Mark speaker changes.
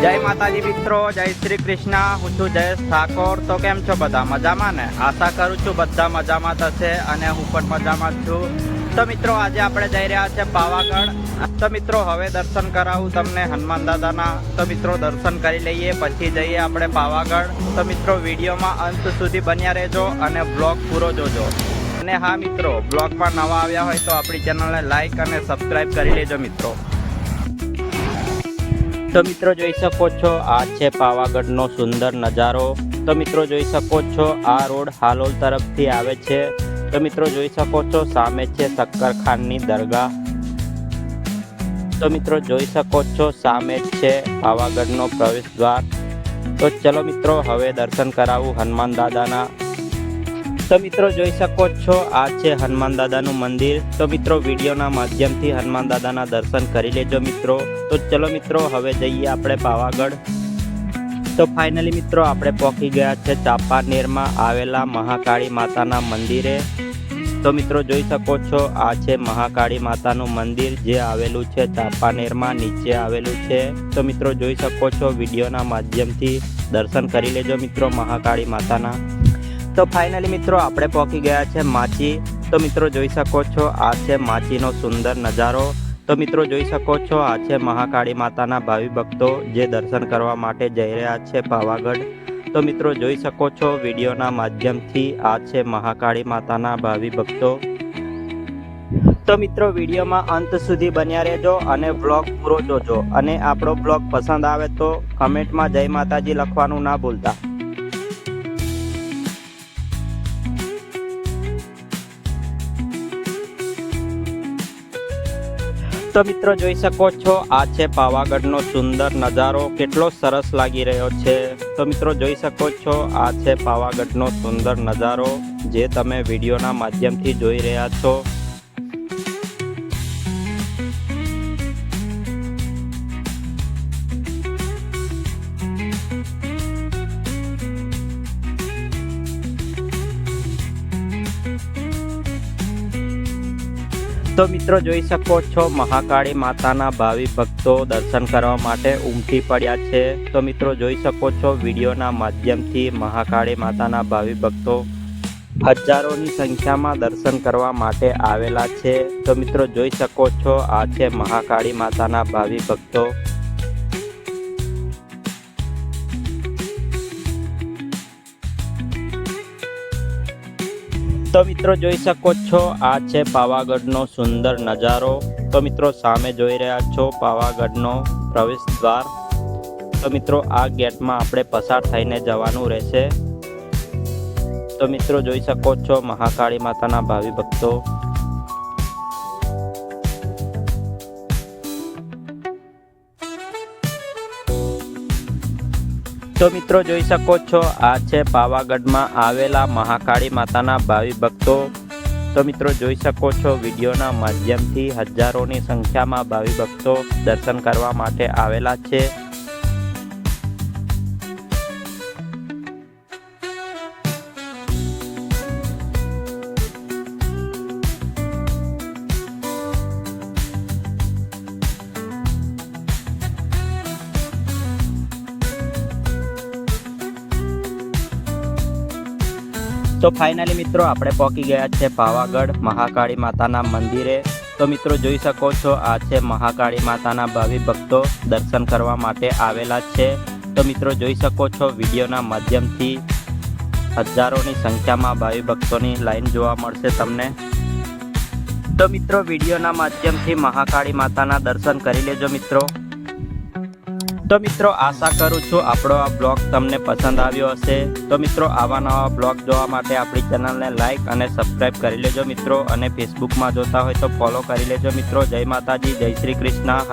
Speaker 1: જય માતાજી મિત્રો, જય શ્રી કૃષ્ણ। હું છું જયેશ ઠાકોર। તો કેમ છો બધા? મજામાં ને? આશા કરું છું બધા મજામાં થશે અને હું પણ મજામાં છું। તો મિત્રો આજે આપણે જઈ રહ્યા છે પાવાગઢ। તો મિત્રો હવે દર્શન કરાવું તમને હનુમાન દાદાના। તો મિત્રો દર્શન કરી લઈએ પછી જઈએ આપણે પાવાગઢ। તો મિત્રો વિડીયોમાં અંત સુધી બન્યા રહેજો અને બ્લોગ પૂરો જોજો। અને હા મિત્રો, બ્લોગમાં નવા આવ્યા હોય તો આપણી ચેનલને લાઈક અને સબસ્ક્રાઈબ કરી લેજો મિત્રો। તો મિત્રો જોઈ શકો છો આ છે પાવાગઢનો સુંદર નજારો। તો મિત્રો જોઈ શકો છો આ રોડ હાલોલ તરફથી આવે છે। તો મિત્રો જોઈ શકો છો સામે છે શક્કરખાનની દરગાહ। તો મિત્રો જોઈ શકો છો સામે છે પાવાગઢનો પ્રવેશ દ્વાર। તો ચલો મિત્રો હવે દર્શન કરાવું હનુમાન દાદાના। તો મિત્રો જોઈ શકો છો આ છે હનુમાન દાદાનું મંદિર। તો મિત્રો વિડીયોના માધ્યમથી હનુમાન દાદાના દર્શન કરી લેજો મિત્રો। તો ચલો મિત્રો હવે જઈએ આપણે પાવાગઢ। તો ફાઇનલી મિત્રો આપણે પહોંચી ગયા છે ચાંપાનેરમાં આવેલા મહાકાળી માતાના મંદિરે। તો મિત્રો જોઈ શકો છો આ છે મહાકાળી માતાનું મંદિર જે આવેલું છે ચાંપાનેરમાં નીચે આવેલું છે। તો મિત્રો જોઈ શકો છો વિડીયોના માધ્યમથી દર્શન કરી લેજો મિત્રો મહાકાળી માતાના। તો ફાઇનલી મિત્રો આપણે પહોંચી ગયા છે માચી। તો મિત્રો જોઈ શકો છો આ છે માચીનો સુંદર નજારો। તો મિત્રો જોઈ શકો છો આ છે મહાકાળી માતાના ભાવિ ભક્તો જે દર્શન કરવા માટે જઈ રહ્યા છે પાવાગઢ। તો મિત્રો જોઈ શકો છો વિડીયોના માધ્યમથી આ છે મહાકાળી માતાના ભાવિ ભક્તો। તો મિત્રો વિડીયોમાં અંત સુધી બન્યા રહેજો અને બ્લોગ પૂરો જોજો। અને આપણો બ્લોગ પસંદ આવે તો કમેન્ટમાં જય માતાજી લખવાનું ના ભૂલતા। તો મિત્રો જોઈ શકો છો આ છે પાવાગઢનો સુંદર નજારો। કેટલો સરસ લાગી રહ્યો છે। તો મિત્રો જોઈ શકો છો આ છે પાવાગઢનો સુંદર નજારો જે તમે વિડીયોના માધ્યમથી જોઈ રહ્યા છો। તો મિત્રો જોઈ શકો છો મહાકાળી માતાના ભાવિ ભક્તો દર્શન કરવા માટે ઉમટી પડ્યા છે। તો મિત્રો જોઈ શકો છો વિડીયોના માધ્યમથી મહાકાળી માતાના ભાવિ ભક્તો હજારોની સંખ્યામાં દર્શન કરવા માટે આવેલા છે। તો મિત્રો જોઈ શકો છો આ છે મહાકાળી માતાના ભાવિ ભક્તો। તો મિત્રો જોઈ શકો છો આ છે પાવાગઢનો સુંદર નજારો। તો મિત્રો સામે જોઈ રહ્યા છો પાવાગઢનો પ્રવેશ દ્વાર। તો મિત્રો આ ગેટમાં આપણે પસાર થઈને જવાનું રહેશે। તો મિત્રો જોઈ શકો છો મહાકાળી માતાના ભાવિ ભક્તો। તો મિત્રો જોઈ શકો છો આ છે પાવાગઢમાં આવેલા મહાકાળી માતાના ભાવિ ભક્તો। તો મિત્રો જોઈ શકો છો વિડીયોના માધ્યમથી હજારોની સંખ્યામાં ભાવિ ભક્તો દર્શન કરવા માટે આવેલા છે। તો ફાઇનલી મિત્રો આપણે પહોંચી ગયા છે પાવાગઢ મહાકાળી માતાના મંદિરે। તો મિત્રો જોઈ શકો છો આ છે મહાકાળી માતાના ભાવિ ભક્તો દર્શન કરવા માટે આવેલા છે। તો મિત્રો જોઈ શકો છો વિડીયોના માધ્યમથી હજારોની સંખ્યામાં ભાવિ ભક્તોની લાઈન જોવા મળશે તમને। તો મિત્રો વિડીયોના માધ્યમથી મહાકાળી માતાના દર્શન કરી લેજો મિત્રો। તો મિત્રો આશા કરું છું આપણો આ બ્લોગ તમને પસંદ આવ્યો હશે। તો મિત્રો આવા નવા બ્લોગ જોવા માટે આપણી ચેનલને લાઈક અને સબસ્ક્રાઈબ કરી લેજો મિત્રો। અને ફેસબુકમાં જોતા હોય તો ફોલો કરી લેજો મિત્રો। જય માતાજી, જય શ્રી કૃષ્ણ।